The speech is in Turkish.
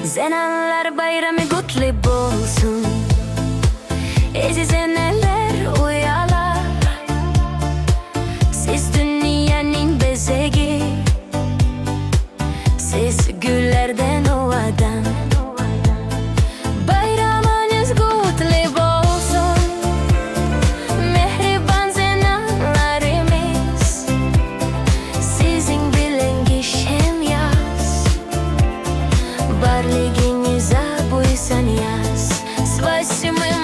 Zenalar bayramı kutlu olsun. Ezizeneler uyalar. Siz dünyanın bezeği, siz güllerden ovadan. Bayramınız kutlu olsun. Mehriban zenalarımız, sizin bilen geçen yaz. Barliginize buysan yaz. Спасибо.